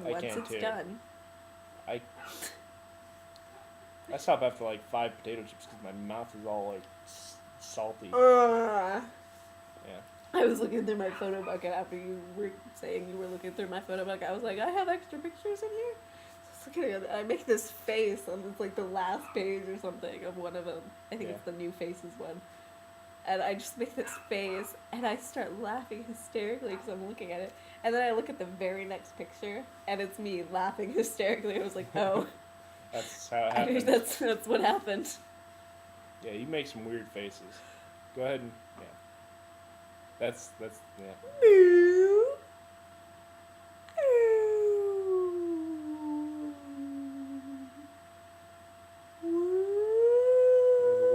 Once can it's too. done. I stop after like 5 potato chips because my mouth is all like salty. Yeah. I was looking through my photo bucket after you were saying you were looking through my photo bucket. I was like, I have extra pictures in here. So I was looking at it. I make this face on it's like the last page or something of one of them. I think it's the new faces one. And I just make this face, and I start laughing hysterically because I'm looking at it. And then I look at the very next picture, and it's me laughing hysterically. I was like, oh. That's how it happens. That's what happened. Yeah, you make some weird faces. Go ahead and That's yeah. Moo.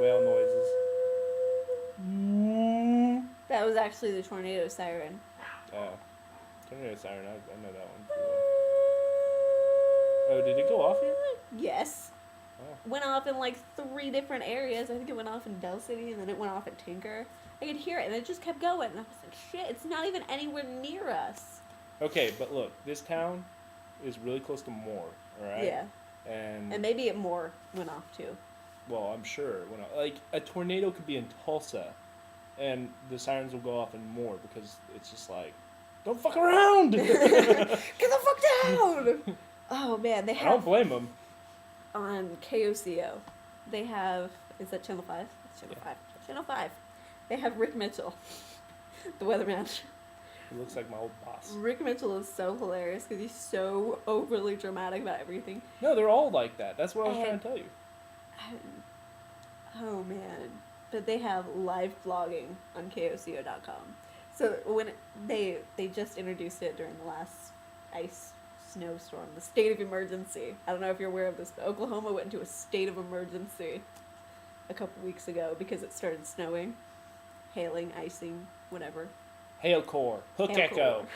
Whale noises. That was actually the tornado siren. Oh, tornado siren. I know that one pretty well. Oh, did it go off here? Yes. Oh. Went off in like 3 different areas. I think it went off in Del City, and then it went off at Tinker. I could hear it, and it just kept going. And I was like, shit, it's not even anywhere near us. Okay, but look, this town is really close to Moore, alright? Yeah. And maybe it more went off, too. well, I'm sure it went off. Like, a tornado could be in Tulsa, and the sirens will go off in Moore because it's just like, don't fuck around! Get the fuck down! Oh, man, they have... I don't blame them. On KOCO, they have... Is that Channel 5? It's Channel 5. Channel 5. They have Rick Mitchell, the weatherman. He looks like my old boss. Rick Mitchell is so hilarious because he's so overly dramatic about everything. No, they're all like that. That's what I was trying to tell you. Oh, man. But they have live vlogging on KOCO.com. So when they just introduced it during the last ice snowstorm, the state of emergency. I don't know if you're aware of this, but Oklahoma went into a state of emergency a couple weeks ago because it started snowing, hailing, icing, whatever. Hail core, hook Hail echo,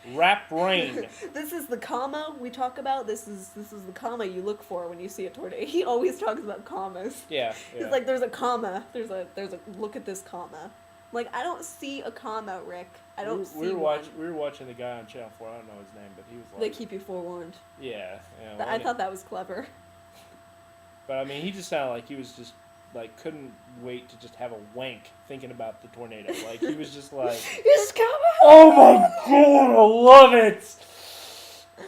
core. rap rain. This is the comma we talk about. This is the comma you look for when you see a tornado. He always talks about commas. Yeah. He's like, there's a comma. There's a look at this comma. Like, I don't see a comma, Rick. I don't see we were one. We were watching the guy on Channel 4. I don't know his name, but he was like... They keep you forewarned. Yeah. I thought that was clever. But, I mean, he just sounded like he was just, like, couldn't wait to just have a wank thinking about the tornado. Like, he was just like... It's coming! Oh, my God, I love it!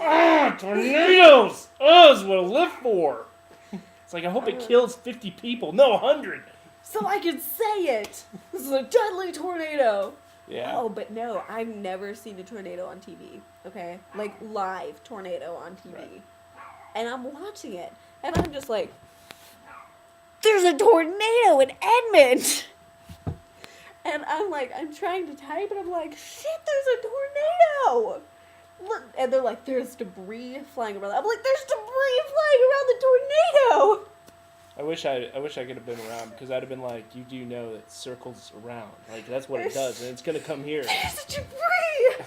Ah, tornadoes! Oh, this is what I live for! It's like, I hope it kills 50 people. No, 100! So I can say it! This is a deadly tornado! Yeah. Oh, but no, I've never seen a tornado on TV, okay? Like, live tornado on TV. Right. And I'm watching it, and I'm just like, there's a tornado in Edmond! And I'm like, I'm trying to type, and I'm like, shit, there's a tornado! Look, and they're like, there's debris flying around. I'm like, there's debris flying around the tornado! I wish I could have been around, because I'd have been like, you do know that circles around. Like, that's what it does, and it's going to come here. There's debris!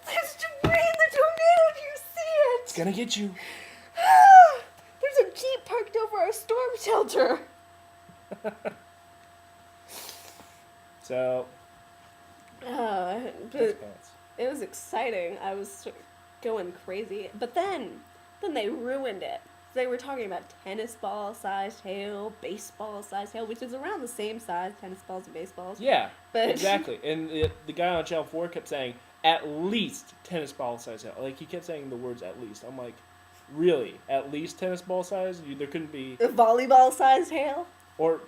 There's debris in the tornado! Do you see it? It's going to get you. There's a Jeep parked over our storm shelter. So, but it was exciting. I was going crazy. But then they ruined it. They were talking about tennis ball sized hail, baseball sized hail, which is around the same size, tennis balls and baseballs. Yeah, but exactly. And the guy on Channel 4 kept saying, at least tennis ball size hail. Like, he kept saying the words at least. I'm like, really? At least tennis ball size? There couldn't be... A volleyball sized hail? Or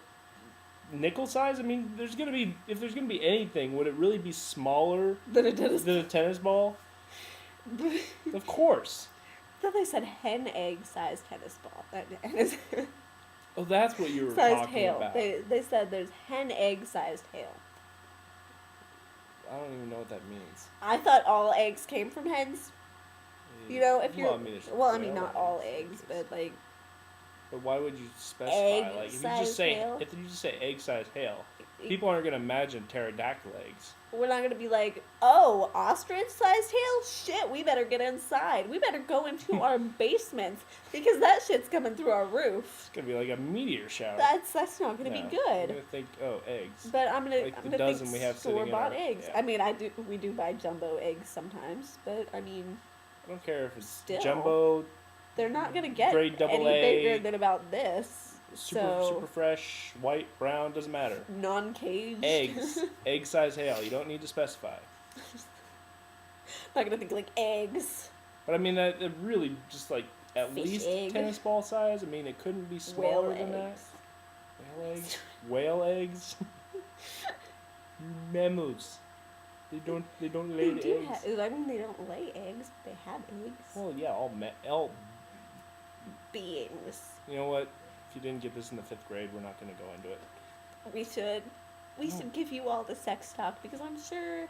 nickel size? I mean, if there's going to be anything, would it really be smaller than a tennis ball? Of course. I thought they said hen egg sized tennis ball. Oh, that's what you were sized talking hail. about. They said there's hen egg sized hail. I don't even know what that means. I thought all eggs came from hens. You know, if you're... Well, I mean, not all eggs, but like... But why would you specify? Egg Like, if you just say egg-sized hail, people aren't going to imagine pterodactyl eggs. We're not going to be like, oh, ostrich-sized hail? Shit, we better get inside. We better go into our basements because that shit's coming through our roof. It's going to be like a meteor shower. That's not going to be good. I'm going to think, eggs. But I'm going like to think we have store-bought eggs. Yeah. I mean, we do buy jumbo eggs sometimes, but I mean... I don't care if it's Still. jumbo, They're not gonna get grade any AA, bigger than about this. super fresh, white, brown, doesn't matter. Non-caged. Eggs. Egg size hail. You don't need to specify. Not gonna think like eggs. But I mean, that really just like at Fish least egg. tennis ball size. I mean, it couldn't be smaller Whale than eggs. that. Whale eggs. Whale eggs. Mammals. They don't lay They do eggs. I mean, they don't lay eggs. But they have eggs. Well, yeah, all Beings. You know what? If you didn't get this in the 5th grade, we're not going to go into it. We should. We should give you all the sex talk because I'm sure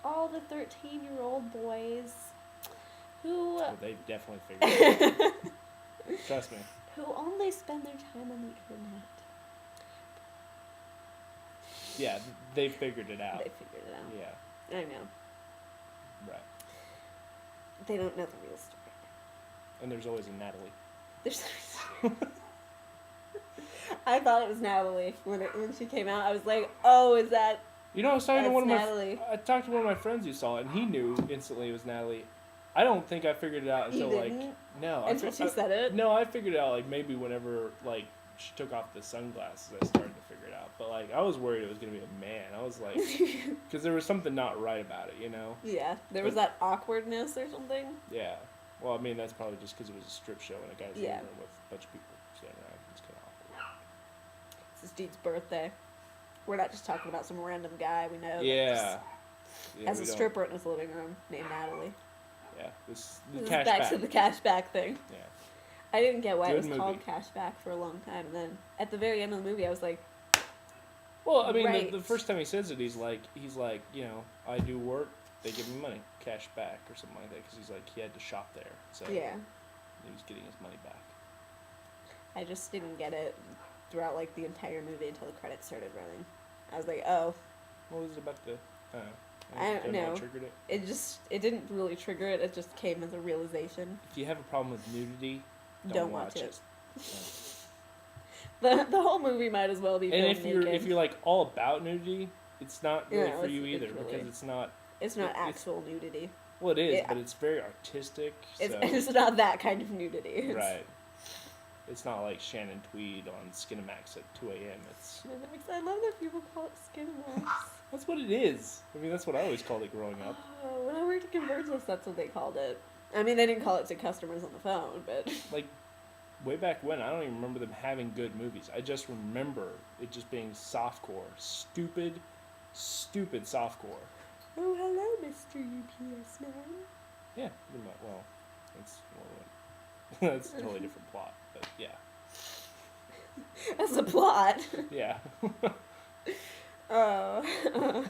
all the 13-year-old boys who Well, they've definitely figured it out. Trust me. who only spend their time on the internet. Yeah, they figured it out. They figured it out. Yeah, I know. right. They don't know the real story. And there's always a Natalie. There's I thought it was Natalie when she came out. I was like, oh, is that You know, I was talking to That's one of Natalie. I talked to one of my friends who saw it, and he knew instantly it was Natalie. I don't think I figured it out You until like didn't? no. Until she said it? No, I figured it out like maybe whenever like she took off the sunglasses, I started to figure it out. But like I was worried it was gonna be a man. I was like, because there was something not right about it, you know? Yeah, there was that awkwardness or something. Yeah. Well, I mean that's probably just because it was a strip show and a guy's in the Yeah. room with a bunch of people standing around. It's kind of awkward. It's this dude's birthday. We're not just talking about some random guy we know. that Yeah. just Yeah, has we a don't- stripper in his living room named Natalie. Yeah. This This is cash back back. to the cashback thing. Yeah. I didn't get why Good it was movie. called cashback for a long time, and then at the very end of the movie, I was like, Well, I mean, Right. the first time he says it, he's like, you know, I do work, they give me money, cash back or something like that, because he's like, he had to shop there, so yeah. he was getting his money back. I just didn't get it throughout like the entire movie until the credits started running. I was like, oh, What was it about the? I don't know. What triggered it. it didn't really trigger it. It just came as a realization. If you have a problem with nudity, Don't watch it. Yeah. The whole movie might as well be And filmed if you're like all about nudity, it's not really Yeah, for you it's either really- because it's not. it's not it's- actual nudity. Well, it is, Yeah. but it's very artistic. It's, So it's not that kind of nudity. It's, right. It's not like Shannon Tweed on Skinamax at 2 a.m. It's I love that people call it skin wax. that's what it is. I mean, that's what I always called it growing up. Oh, when I worked at Convergence, that's what they called it. I mean, they didn't call it to customers on the phone, but Like way back when, I don't even remember them having good movies. I just remember it just being softcore, stupid softcore. oh, hello, Mr. UPS man. Yeah, pretty much. Well, that's a totally different plot, but yeah, That's the plot. yeah. Oh.